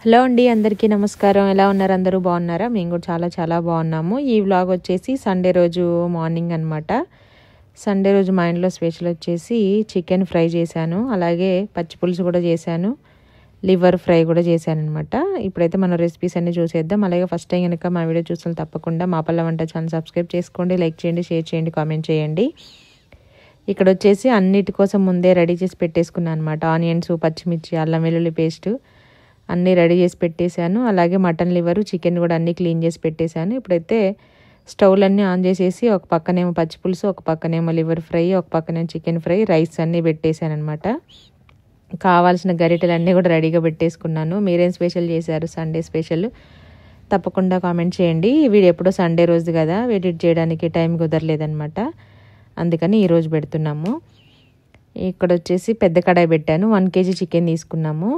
Hello అండి, అందరికీ నమస్కారం. ఎలా ఉన్నారు? అందరూ బాగున్నారా? మేము కూడా చాలా చాలా బాగున్నాము. ఈ వ్లాగ్ వచ్చేసి సండే రోజు మార్నింగ్ అనమాట. సండే రోజు మా ఇంట్లో స్పెషల్ వచ్చేసి చికెన్ ఫ్రై చేశాను, అలాగే పచ్చి పులుసు కూడా చేశాను, లివర్ ఫ్రై కూడా చేశాను అనమాట. ఇప్పుడైతే మనం రెసిపీస్ అన్ని చూసేద్దాం. అలాగే ఫస్ట్ టైం కనుక మా వీడియో చూసిన తప్పకుండా మా పల్ల వంట ఛానల్ సబ్స్క్రైబ్ చేసుకోండి, లైక్ చేయండి, షేర్ చేయండి, కామెంట్ చేయండి. ఇక్కడ వచ్చేసి అన్నిటి కోసం ముందే రెడీ చేసి పెట్టేసుకున్నాను అనమాట. ఆనియన్స్, పచ్చిమిర్చి, అల్లం వెల్లుల్లి పేస్ట్ అన్నీ రెడీ చేసి పెట్టేశాను. అలాగే మటన్ లివరు, చికెన్ కూడా అన్నీ క్లీన్ చేసి పెట్టేశాను. ఇప్పుడైతే స్టవ్లన్నీ ఆన్ చేసేసి ఒక పక్కనేమో పచ్చి పులుసు, ఒక పక్కనేమో లివర్ ఫ్రై, ఒక పక్కనేమో చికెన్ ఫ్రై, రైస్ అన్నీ పెట్టేశాను అనమాట. కావాల్సిన గరిటెలన్నీ కూడా రెడీగా పెట్టేసుకున్నాను. మీరేం స్పెషల్ చేశారు సండే స్పెషల్? తప్పకుండా కామెంట్ చేయండి. వీడియో ఎప్పుడో సండే రోజు కదా, ఎడిట్ చేయడానికి టైం కుదరలేదనమాట, అందుకని ఈరోజు పెడుతున్నాము. ఇక్కడ వచ్చేసి పెద్ద కడాయి పెట్టాను. 1 kg చికెన్ తీసుకున్నాము.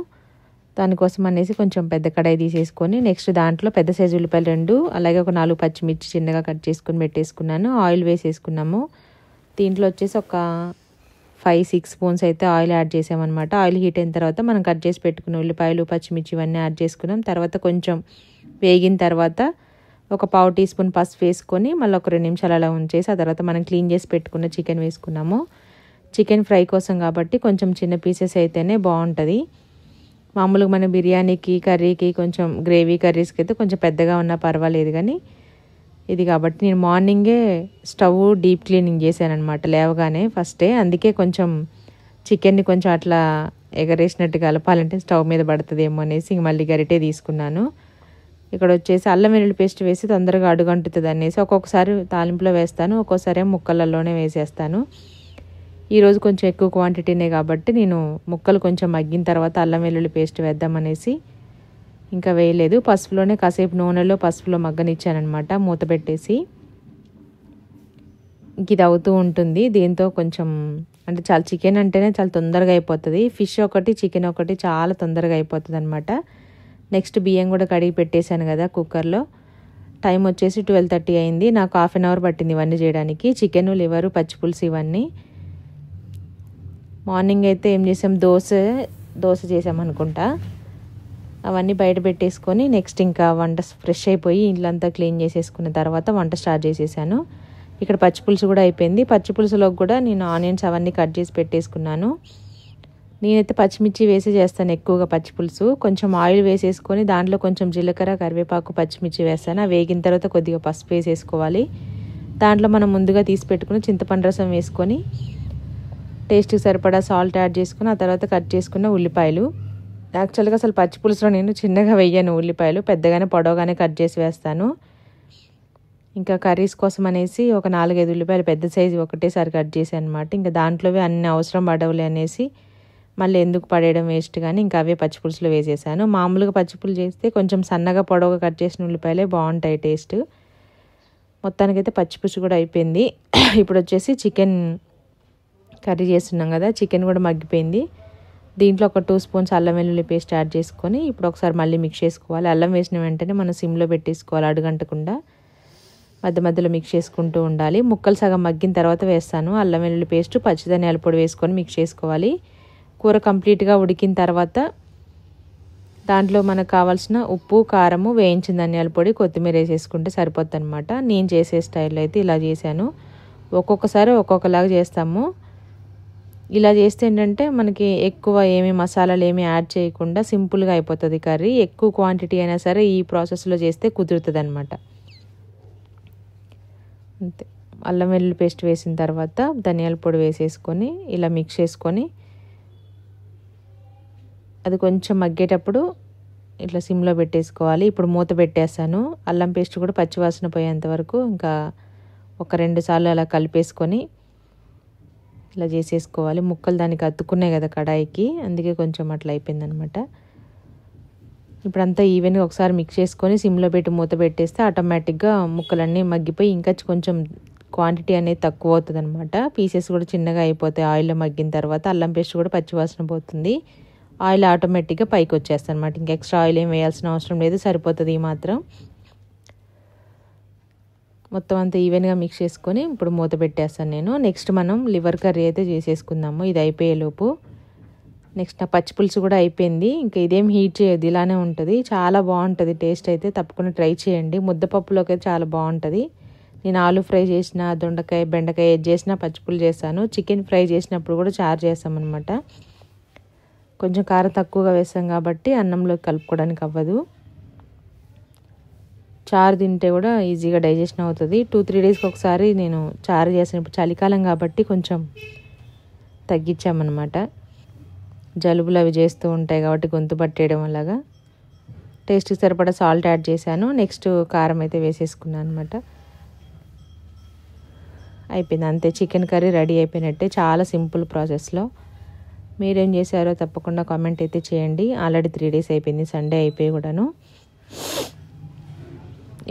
దానికోసం అనేసి కొంచెం పెద్ద కడాయి తీసేసుకొని నెక్స్ట్ దాంట్లో పెద్ద సైజు ఉల్లిపాయలు 2, అలాగే ఒక 4 పచ్చిమిర్చి చిన్నగా కట్ చేసుకొని పెట్టేసుకున్నాను. ఆయిల్ వేసేసుకున్నాము. దీంట్లో వచ్చేసి ఒక 5-6 స్పూన్స్ అయితే ఆయిల్ యాడ్ చేసామన్నమాట. ఆయిల్ హీట్ అయిన తర్వాత మనం కట్ చేసి పెట్టుకున్న ఉల్లిపాయలు, పచ్చిమిర్చి ఇవన్నీ యాడ్ చేసుకున్నాం. తర్వాత కొంచెం వేగిన తర్వాత ఒక 1/2 టీ స్పూన్ పసుపు వేసుకొని మళ్ళీ ఒక 2 నిమిషాలు అలా ఉంచేసి ఆ తర్వాత మనం క్లీన్ చేసి పెట్టుకున్న చికెన్ వేసుకున్నాము. చికెన్ ఫ్రై కోసం కాబట్టి కొంచెం చిన్న పీసెస్ అయితేనే బాగుంటుంది. మామూలుగా మన బిర్యానీకి, కర్రీకి, కొంచెం గ్రేవీ కర్రీస్కి అయితే కొంచెం పెద్దగా ఉన్నా పర్వాలేదు, కానీ ఇది కాబట్టి నేను మార్నింగే స్టవ్ డీప్ క్లీనింగ్ చేశాను అనమాట లేవగానే ఫస్టే. అందుకే కొంచెం చికెన్ని కొంచెం అట్లా ఎగరేసినట్టు కలపాలంటే స్టవ్ మీద పడుతుందేమో అనేసి ఇంక మళ్ళీ గరిటే తీసుకున్నాను. ఇక్కడ వచ్చేసి అల్లం వెల్లుల్లి పేస్ట్ వేసి తొందరగా అడుగంటుతుంది అనేసి ఒక్కొక్కసారి తాలింపులో వేస్తాను, ఒక్కోసారి ముక్కలలోనే వేసేస్తాను. ఈరోజు కొంచెం ఎక్కువ క్వాంటిటీనే కాబట్టి నేను ముక్కలు కొంచెం మగ్గిన తర్వాత అల్లం వెల్లుల్లి పేస్ట్ వేద్దామనేసి ఇంకా వేయలేదు. పసుపులోనే కాసేపు నూనెలో పసుపులో మగ్గనిచ్చానమాట మూత పెట్టేసి. ఇది అవుతూ ఉంటుంది. దీంతో కొంచెం అంటే చాలా చికెన్ అంటేనే చాలా తొందరగా అయిపోతుంది. ఫిష్ ఒకటి, చికెన్ ఒకటి చాలా తొందరగా అయిపోతుంది అనమాట. నెక్స్ట్ బియ్యం కూడా కడిగి పెట్టేశాను కదా కుక్కర్లో. టైం వచ్చేసి 12:30 అయింది. నాకు 1/2 అవర్ పట్టింది ఇవన్నీ చేయడానికి. చికెన్, లివరు, పచ్చి పులుసు ఇవన్నీ. మార్నింగ్ అయితే ఏం చేసాం, దోశ చేసామనుకుంటా. అవన్నీ బయట పెట్టేసుకొని నెక్స్ట్ ఇంకా వంట ఫ్రెష్ అయిపోయి ఇల్లంతా క్లీన్ చేసేసుకున్న తర్వాత వంట స్టార్ట్ చేసేసాను. ఇక్కడ పచ్చి పులుసు కూడా అయిపోయింది. పచ్చి పులుసులోకి కూడా నేను ఆనియన్స్ అవన్నీ కట్ చేసి పెట్టేసుకున్నాను. నేనైతే పచ్చిమిర్చి వేసి చేస్తాను ఎక్కువగా పచ్చి పులుసు. కొంచెం ఆయిల్ వేసేసుకొని దాంట్లో కొంచెం జీలకర్ర, కరివేపాకు, పచ్చిమిర్చి వేస్తాను. వేగిన తర్వాత కొద్దిగా పసుపు వేసేసుకోవాలి. దాంట్లో మనం ముందుగా తీసి పెట్టుకుని చింతపండు రసం వేసుకొని టేస్ట్కి సరిపడా సాల్ట్ యాడ్ చేసుకుని ఆ తర్వాత కట్ చేసుకున్న ఉల్లిపాయలు. యాక్చువల్గా అసలు పచ్చి పులుసులో నేను చిన్నగా వేయను ఉల్లిపాయలు, పెద్దగానే పొడవుగానే కట్ చేసి వేస్తాను. ఇంకా కర్రీస్ కోసం అనేసి ఒక 4-5 ఉల్లిపాయలు పెద్ద సైజు ఒకటేసారి కట్ చేసాను అనమాట. ఇంకా దాంట్లోవే అన్ని అవసరం పడవులే అనేసి మళ్ళీ ఎందుకు పడేయడం వేస్ట్ కానీ ఇంకా అవే పచ్చి పులుసులో వేసేసాను. మామూలుగా పచ్చి పులుసు చేస్తే కొంచెం సన్నగా పొడవుగా కట్ చేసిన ఉల్లిపాయలే బాగుంటాయి టేస్ట్. మొత్తానికైతే పచ్చి పులుసు కూడా అయిపోయింది. ఇప్పుడు వచ్చేసి చికెన్ కర్రీ చేస్తున్నాం కదా, చికెన్ కూడా మగ్గిపోయింది. దీంట్లో ఒక 2 స్పూన్స్ అల్లం వెల్లుల్లి పేస్ట్ యాడ్ చేసుకొని ఇప్పుడు ఒకసారి మళ్ళీ మిక్స్ చేసుకోవాలి. అల్లం వేసిన వెంటనే మనం సిమ్లో పెట్టేసుకోవాలి, అడుగంటకుండా మధ్య మధ్యలో మిక్స్ చేసుకుంటూ ఉండాలి. ముక్కలు సగం మగ్గిన తర్వాత వేస్తాను అల్లం వెల్లుల్లి పేస్ట్, పచ్చి ధనియాల పొడి వేసుకొని మిక్స్ చేసుకోవాలి. కూర కంప్లీట్గా ఉడికిన తర్వాత దాంట్లో మనకు కావాల్సిన ఉప్పు, కారము, వేయించిన ధనియాల పొడి, కొత్తిమీర వేసేసుకుంటే సరిపోద్ది అనమాట. నేను చేసే స్టైల్లో అయితే ఇలా చేశాను. ఒక్కొక్కసారి ఒక్కొక్కలాగా చేస్తాము. ఇలా చేస్తే ఏంటంటే మనకి ఎక్కువ ఏమి మసాలాలు ఏమి యాడ్ చేయకుండా సింపుల్గా అయిపోతుంది కర్రీ. ఎక్కువ క్వాంటిటీ అయినా సరే ఈ ప్రాసెస్లో చేస్తే కుదురుతుంది అనమాట. అంతే. అల్లం వెల్లుల్లి పేస్ట్ వేసిన తర్వాత ధనియాల పొడి వేసేసుకొని ఇలా మిక్స్ చేసుకొని అది కొంచెం మగ్గేటప్పుడు ఇట్లా సిమ్లో పెట్టేసుకోవాలి. ఇప్పుడు మూత పెట్టేస్తాను. అల్లం పేస్ట్ కూడా పచ్చివాసన పోయేంత వరకు ఇంకా ఒక 2 సార్లు అలా కలిపేసుకొని ఇలా చేసేసుకోవాలి. ముక్కలు దానికి అతుక్కున్నాయి కదా కడాయికి, అందుకే కొంచెం అట్లా అయిపోయిందనమాట. ఇప్పుడంతా ఈవెన్గా ఒకసారి మిక్స్ చేసుకొని సిమ్లో పెట్టి మూత పెట్టేస్తే ఆటోమేటిక్గా ముక్కలన్నీ మగ్గిపోయి ఇంకా కొంచెం క్వాంటిటీ అనేది తక్కువ అవుతుంది అనమాట. పీసెస్ కూడా చిన్నగా అయిపోతాయి ఆయిల్లో మగ్గిన తర్వాత. అల్లం పేస్ట్ కూడా పచ్చివాసన పోతుంది. ఆయిల్ ఆటోమేటిక్గా పైకి వచ్చేస్తుంది అనమాట. ఇంకా ఎక్స్ట్రా ఆయిల్ ఏం వేయాల్సిన అవసరం లేదు, సరిపోతుంది ఈ మాత్రం. మొత్తం అంతా ఈవెన్గా మిక్స్ చేసుకొని ఇప్పుడు మూత పెట్టేస్తాను నేను. నెక్స్ట్ మనం లివర్ కర్రీ అయితే చేసేసుకుందాము ఇది అయిపోయేలోపు. నెక్స్ట్ నా పచ్చి పులుసు కూడా అయిపోయింది. ఇంకా ఇదేం హీట్ చేయదు, ఇలానే ఉంటుంది. చాలా బాగుంటుంది టేస్ట్ అయితే, తప్పకుండా ట్రై చేయండి. ముద్దపప్పులోకి అయితే చాలా బాగుంటుంది. నేను ఆలు ఫ్రై చేసిన, దొండకాయ బెండకాయ ఏది చేసినా పచ్చిపులు చేస్తాను. చికెన్ ఫ్రై చేసినప్పుడు కూడా చారు చేస్తామన్నమాట. కొంచెం కారం తక్కువగా వేస్తాం కాబట్టి అన్నంలోకి కలుపుకోవడానికి అవ్వదు. చారు తింటే కూడా ఈజీగా డైజెషన్ అవుతుంది. 2-3 డేస్కి ఒకసారి నేను చారు చేస్తాను. ఇప్పుడు చలికాలం కాబట్టి కొంచెం తగ్గించామన్నమాట. జలుబులు అవి చేస్తూ ఉంటాయి కాబట్టి గొంతు పట్టేయడం అలాగా. టేస్ట్కి సరిపడా సాల్ట్ యాడ్ చేశాను. నెక్స్ట్ కారం అయితే వేసేసుకున్నాను అనమాట. అయిపోయింది అంతే, చికెన్ కర్రీ రెడీ అయిపోయినట్టే. చాలా సింపుల్ ప్రాసెస్లో. మీరేం చేశారో తప్పకుండా కామెంట్ అయితే చేయండి. ఆల్రెడీ 3 డేస్ అయిపోయింది, సండే అయిపోయి కూడాను.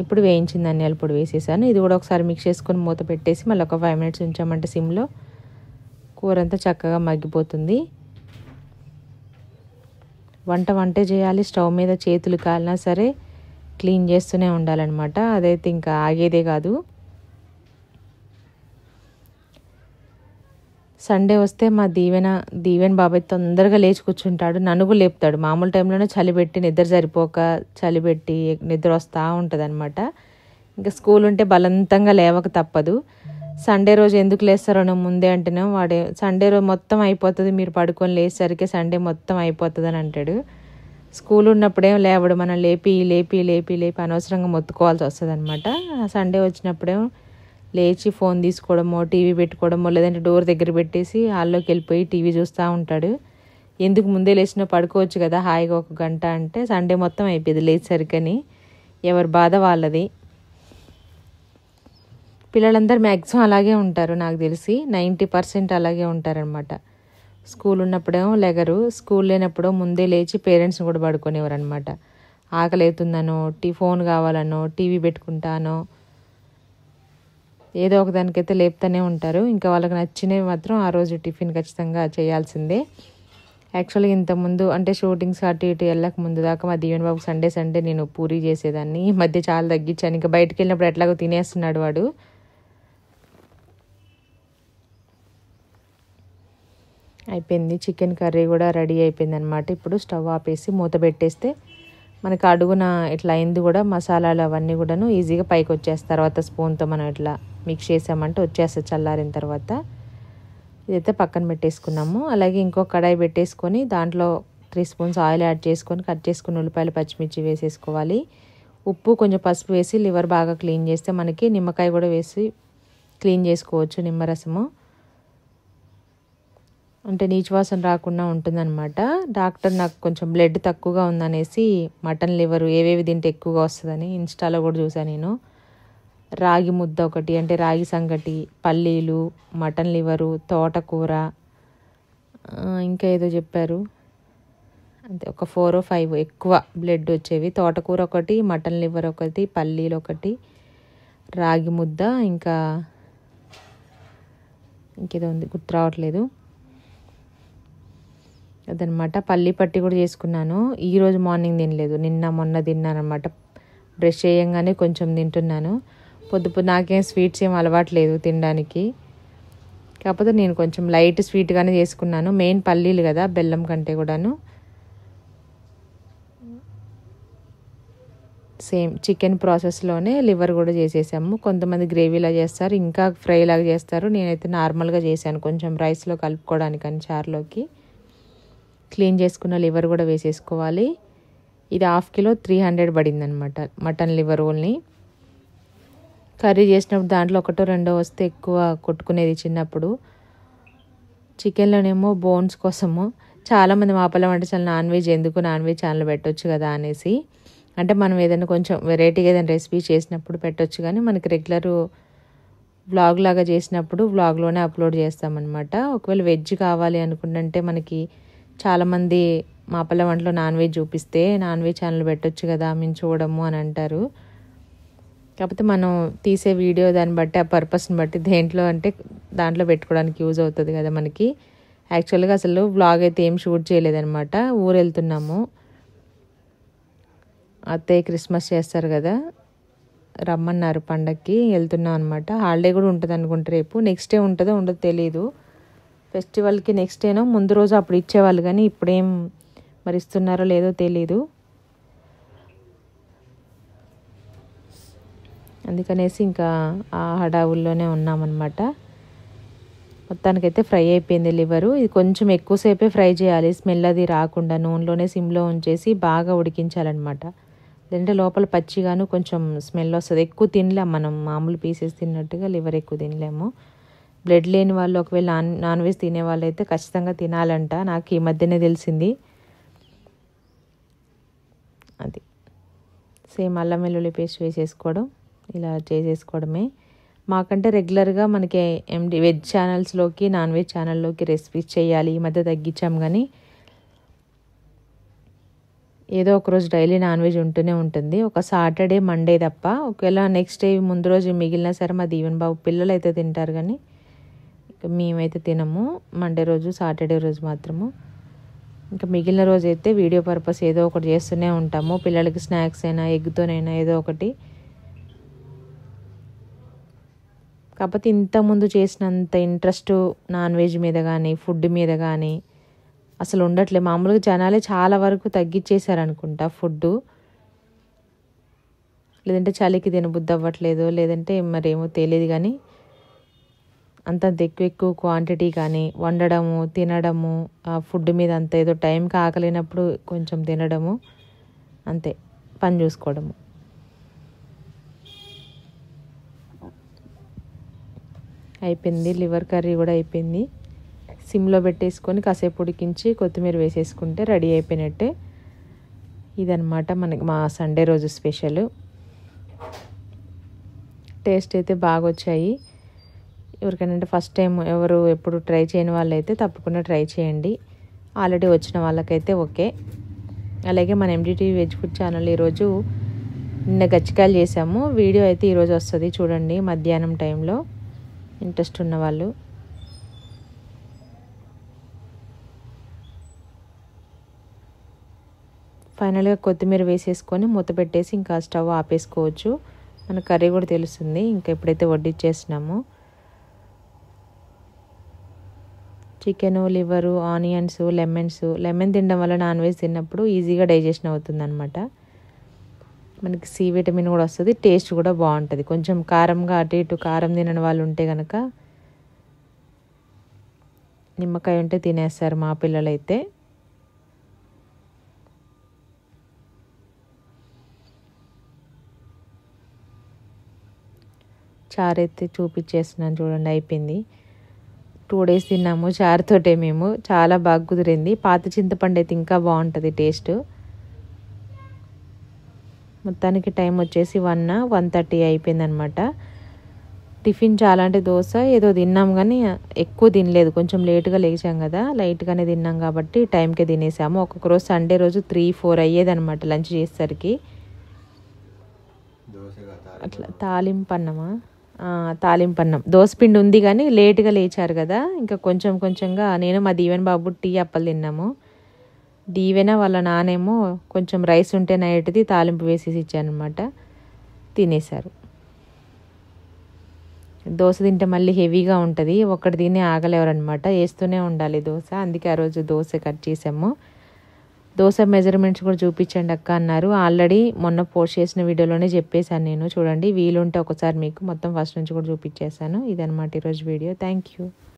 ఇప్పుడు వేయించిన ధనియాల పొడి వేసేసాను. ఇది కూడా ఒకసారి మిక్స్ చేసుకొని మూత పెట్టేసి మళ్ళీ ఒక 5 మినిట్స్ ఉంచామంటే సిమ్లో కూర అంతా చక్కగా మగ్గిపోతుంది. వంటే చేయాలి. స్టవ్ మీద చేతులు కాలినా సరే క్లీన్ చేస్తూనే ఉండాలన్నమాట. అదైతే ఇంకా ఆగేదే కాదు. సండే వస్తే మా దీవెన్ బాబాయ్ తొందరగా లేచి కూర్చుంటాడు. నన్ను కూడా లేపుతాడు. మామూలు టైంలోనే చలిపెట్టి నిద్ర సరిపోక చలిపెట్టి నిద్ర వస్తూ ఉంటుంది అనమాట. ఇంకా స్కూల్ ఉంటే బలవంతంగా లేవక తప్పదు. సండే రోజు ఎందుకు లేస్తారో ముందే అంటేనే వాడే సండే రోజు మొత్తం అయిపోతుంది, మీరు పడుకొని లేచేసరికి సండే మొత్తం అయిపోతుంది అని అంటాడు. స్కూల్ ఉన్నప్పుడేం లేవడు, మనం లేపి లేపి లేపి లేపి అనవసరంగా మొత్తుకోవాల్సి వస్తుంది అనమాట. సండే వచ్చినప్పుడేమో లేచి ఫోన్ తీసుకోవడమో టీవీ పెట్టుకోవడమో లేదంటే డోర్ దగ్గర పెట్టేసి హాల్లోకి వెళ్ళిపోయి టీవీ చూస్తూ ఉంటాడు. ఎందుకు ముందే లేచినా పడుకోవచ్చు కదా హాయిగా 1 గంట అంటే, సండే మొత్తం అయిపోయింది లేచేసరికని. ఎవరి బాధ వాళ్ళది. పిల్లలందరూ మ్యాక్సిమం అలాగే ఉంటారు, నాకు తెలిసి 90% అలాగే ఉంటారనమాట. స్కూల్ ఉన్నప్పుడేమో లెగరు, స్కూల్ లేనప్పుడో ముందే లేచి పేరెంట్స్ని కూడా పడుకునేవారు అనమాట. ఆకలి అవుతుందనో ఫోన్ కావాలనో టీవీ పెట్టుకుంటానో ఏదో ఒక దానికైతే లేపుతూనే ఉంటారు. ఇంకా వాళ్ళకి నచ్చినవి మాత్రం ఆ రోజు టిఫిన్ ఖచ్చితంగా చేయాల్సిందే. యాక్చువల్గా ఇంతకుముందు అంటే షూటింగ్స్ అటు ఇటు వెళ్ళక ముందు దాకా మా దీవెన్ బాబు సండే నేను పూరీ చేసేదాన్ని. ఈ మధ్య చాలా తగ్గించాను. ఇంకా బయటకు వెళ్ళినప్పుడు ఎట్లాగో తినేస్తున్నాడు వాడు. అయిపోయింది, చికెన్ కర్రీ కూడా రెడీ అయిపోయింది అనమాట. ఇప్పుడు స్టవ్ ఆపేసి మూత పెట్టేస్తే మనకి అడుగున ఇట్లా అయింది కూడా, మసాలాలు అవన్నీ కూడాను ఈజీగా పైకి వచ్చేస్తాయి. తర్వాత స్పూన్తో మనం ఇట్లా మిక్స్ చేసామంటే వచ్చేస్తుంది చల్లారిన తర్వాత. ఇదైతే పక్కన పెట్టేసుకున్నాము. అలాగే ఇంకో కడాయి పెట్టేసుకొని దాంట్లో 3 స్పూన్స్ ఆయిల్ యాడ్ చేసుకొని కట్ చేసుకుని ఉల్లిపాయలు పచ్చిమిర్చి వేసేసుకోవాలి. ఉప్పు కొంచెం పసుపు వేసి లివర్ బాగా క్లీన్ చేస్తే మనకి నిమ్మకాయ కూడా వేసి క్లీన్ చేసుకోవచ్చు. నిమ్మరసము అంటే నీచు వాసన రాకుండా ఉంటుందన్నమాట. డాక్టర్ నాకు కొంచెం బ్లడ్ తక్కువగా ఉందనేసి మటన్ లివర్ ఏవేవి తింటే ఎక్కువగా వస్తుందని ఇన్స్టాలో కూడా చూసాను నేను. రాగి ముద్ద ఒకటి అంటే రాగి సంగటి, పల్లీలు, మటన్ లివరు, తోటకూర, ఇంకా ఏదో చెప్పారు అంతే, ఒక 4 or 5 ఎక్కువ బ్లడ్ వచ్చేవి. తోటకూర ఒకటి, మటన్ లివర్ ఒకటి, పల్లీలు ఒకటి, రాగి ముద్ద, ఇంకా ఇంకేదో ఉంది గుర్తు రావట్లేదు. అదనమాట. పల్లి పట్టి కూడా చేసుకున్నాను. ఈరోజు మార్నింగ్ తినలేదు, మొన్న తిన్నాను అనమాట. బ్రష్ చేయంగానే కొంచెం తింటున్నాను. పొద్దు నాకేం స్వీట్స్ ఏం అలవాట్లేదు తినడానికి. కాకపోతే నేను కొంచెం లైట్ స్వీట్గానే చేసుకున్నాను. మెయిన్ పల్లీలు కదా, బెల్లం కంటే కూడాను. సేమ్ చికెన్ ప్రాసెస్లోనే లివర్ కూడా చేసేసాము. కొంతమంది గ్రేవీలా చేస్తారు, ఇంకా ఫ్రై లాగా చేస్తారు. నేనైతే నార్మల్గా చేశాను, కొంచెం రైస్లో కలుపుకోవడానికని చారులోకి. క్లీన్ చేసుకున్న లివర్ కూడా వేసేసుకోవాలి. ఇది 1/2 కిలో 300 పడింది అనమాట మటన్ లివర్ ఓన్లీ. కర్రీ చేసినప్పుడు దాంట్లో 1-2 వస్తే ఎక్కువ కొట్టుకునేది చిన్నప్పుడు. చికెన్లోనేమో బోన్స్ కోసము చాలామంది మా పిల్ల వంట ఛానల్ నాన్ వెజ్ ఛానల్ పెట్టొచ్చు కదా అనేసి, అంటే మనం ఏదైనా కొంచెం వెరైటీగా ఏదైనా రెసిపీ చేసినప్పుడు పెట్టొచ్చు, కానీ మనకి రెగ్యులర్ వ్లాగ్ లాగా చేసినప్పుడు వ్లాగ్లోనే అప్లోడ్ చేస్తామన్నమాట. ఒకవేళ వెజ్ కావాలి అనుకుంటే మనకి చాలామంది మా పిల్ల వంటలో నాన్ వెజ్ చూపిస్తే నాన్ వెజ్ ఛానల్ పెట్టొచ్చు కదా మేము చూడము అని అంటారు. కాకపోతే మనం తీసే వీడియో దాన్ని బట్టి ఆ పర్పస్ని బట్టి దేంట్లో అంటే దాంట్లో పెట్టుకోవడానికి యూజ్ అవుతుంది కదా మనకి. యాక్చువల్గా అసలు వ్లాగ్ అయితే ఏం షూట్ చేయలేదన్నమాట. ఊరు వెళ్తున్నాము, అత్తయ్య క్రిస్మస్ చేస్తారు కదా, రమ్మన్నారు పండక్కి, వెళ్తున్నాం అనమాట. హాలిడే కూడా ఉంటుంది అనుకుంటే రేపు, నెక్స్ట్ డే ఉంటుందో ఉండదో తెలీదు. ఫెస్టివల్కి నెక్స్ట్ డేనో ముందు రోజు అప్పుడు ఇచ్చేవాళ్ళు, కానీ ఇప్పుడేం మరి ఇస్తున్నారో లేదో తెలీదు. అందుకనేసి ఇంకా ఆ హడావుల్లోనే ఉన్నామన్నమాట. మొత్తానికైతే ఫ్రై అయిపోయింది లివరు. ఇది కొంచెం ఎక్కువసేపే ఫ్రై చేయాలి, స్మెల్ అది రాకుండా నూనెలోనే సిమ్లో ఉంచేసి బాగా ఉడికించాలన్నమాట. లేదంటే లోపల పచ్చిగాను కొంచెం స్మెల్ వస్తుంది. ఎక్కువ తినలేము మనం, మామూలు పీసెస్ తిన్నట్టుగా లివర్ ఎక్కువ తినలేము. బ్లడ్ లేని వాళ్ళు ఒకవేళ నాన్ వెజ్ తినే వాళ్ళు అయితే ఖచ్చితంగా తినాలంట, నాకు ఈ మధ్యనే తెలిసింది. అది సేమ్ అల్లం వెల్లుల్లి పేస్ట్ వేసేసుకోవడం, ఇలా చేసేసుకోవడమే. మాకంటే రెగ్యులర్గా మనకి వెజ్ ఛానల్స్లోకి నాన్ వెజ్ ఛానల్లోకి రెసిపీస్ చేయాలి, ఈ మధ్య తగ్గించాం. కానీ ఏదో ఒకరోజు డైలీ నాన్ వెజ్ ఉంటూనే ఉంటుంది, ఒక సాటర్డే మండే తప్ప. ఒకవేళ నెక్స్ట్ డే ముందు రోజు మిగిలిన సరే మా దీవెన్ బాబు పిల్లలు అయితే తింటారు, కానీ మేమైతే తినము. మండే రోజు సాటర్డే రోజు మాత్రము. ఇంకా మిగిలిన రోజు అయితే వీడియో పర్పస్ ఏదో ఒకటి చేస్తూనే ఉంటాము, పిల్లలకి స్నాక్స్ అయినా ఎగ్తోనైనా ఏదో ఒకటి. కాకపోతే ఇంతకుముందు చేసినంత ఇంట్రెస్ట్ నాన్ వెజ్ మీద కానీ ఫుడ్ మీద కానీ అసలు ఉండట్లే. మామూలుగా జనాలే చాలా వరకు తగ్గించేశారనుకుంటా ఫుడ్. లేదంటే చలికి తినబుద్ధి అవ్వట్లేదు, లేదంటే మరేమో తెలియదు. కానీ అంతంత ఎక్కువ క్వాంటిటీ కానీ వండడము తినడము, ఆ ఫుడ్ మీద అంత ఏదో టైంకి ఆకలినప్పుడు కొంచెం తినడము, అంతే, పని చూసుకోవడము. అయిపోయింది, లివర్ కర్రీ కూడా అయిపోయింది. సిమ్లో పెట్టేసుకొని కాసేపు ఉడికించి కొత్తిమీర వేసేసుకుంటే రెడీ అయిపోయినట్టే. ఇదనమాట మనకి మా సండే రోజు స్పెషల్. టేస్ట్ అయితే బాగా వచ్చాయి. ఎవరికైనా ఫస్ట్ టైం ఎవరు ఎప్పుడు ట్రై చేయని వాళ్ళైతే తప్పకుండా ట్రై చేయండి. ఆల్రెడీ వచ్చిన వాళ్ళకైతే ఓకే. అలాగే మన ఎండిటీవీ వెజ్ ఫుడ్ ఛానల్ ఈరోజు నిన్న గచ్చికాయలు చేసాము. వీడియో అయితే ఈరోజు వస్తుంది చూడండి, మధ్యాహ్నం టైంలో, ఇంట్రెస్ట్ ఉన్నవాళ్ళు. ఫైనల్గా కొత్తిమీర వేసేసుకొని మూత పెట్టేసి ఇంకా స్టవ్ ఆపేసుకోవచ్చు. మన కర్రీ కూడా తెలుస్తుంది. ఇంకా ఎప్పుడైతే వడ్డిచ్చేసినామో చికెను, లివరు, ఆనియన్స్, లెమన్ తినడం వల్ల నాన్ వెజ్ తిన్నప్పుడు ఈజీగా డైజెషన్ అవుతుంది అనమాట. మనకి సి విటమిన్ కూడా వస్తుంది, టేస్ట్ కూడా బాగుంటుంది. కొంచెం కారంగా అటు ఇటు కారం తినని వాళ్ళు ఉంటే కనుక నిమ్మకాయ ఉంటే తినేస్తారు మా పిల్లలైతే. చారు అయితే చూపించేస్తున్నాను చూడండి, అయిపోయింది. 2 days తిన్నాము చారుతోటే మేము, చాలా బాగా కుదిరింది. పాత చింతపండు అయితే ఇంకా బాగుంటుంది టేస్ట్. మొత్తానికి టైం వచ్చేసి 1:30 అయిపోయిందనమాట. టిఫిన్ చాలా అంటే దోశ ఏదో తిన్నాం, కానీ ఎక్కువ తినలేదు, కొంచెం లేటుగా లేచాం కదా, లైట్గానే తిన్నాం కాబట్టి టైంకే తినేసాము. ఒక్కొక్క రోజు సండే రోజు 3-4 అయ్యేదనమాట లంచ్ చేసేసరికి. అట్లా తాలింపన్నం దోసపిండి ఉంది, కానీ లేటుగా లేచారు కదా, ఇంకా కొంచెంగా నేను మా దీవెన్ బాబు టీ అప్పలు తిన్నాము. దీవెన వాళ్ళ నానేమో కొంచెం రైస్ ఉంటే నైట్ది తాలింపు వేసేసి ఇచ్చానమాట, తినేశారు. దోశ తింటే మళ్ళీ హెవీగా ఉంటుంది, ఒక్కటి తినే ఆగలేవరనమాట, వేస్తూనే ఉండాలి దోశ. అందుకే ఆ రోజు దోశ కట్ చేసాము. దోశ మెజర్మెంట్స్ కూడా చూపించండి అక్క అన్నారు. ఆల్రెడీ మొన్న పోస్ట్ చేసిన వీడియోలోనే చెప్పేశాను నేను, చూడండి వీలుంటే ఒకసారి మీకు మొత్తం ఫస్ట్ నుంచి కూడా చూపించేశాను. ఇదనమాట ఈరోజు వీడియో. Thank you.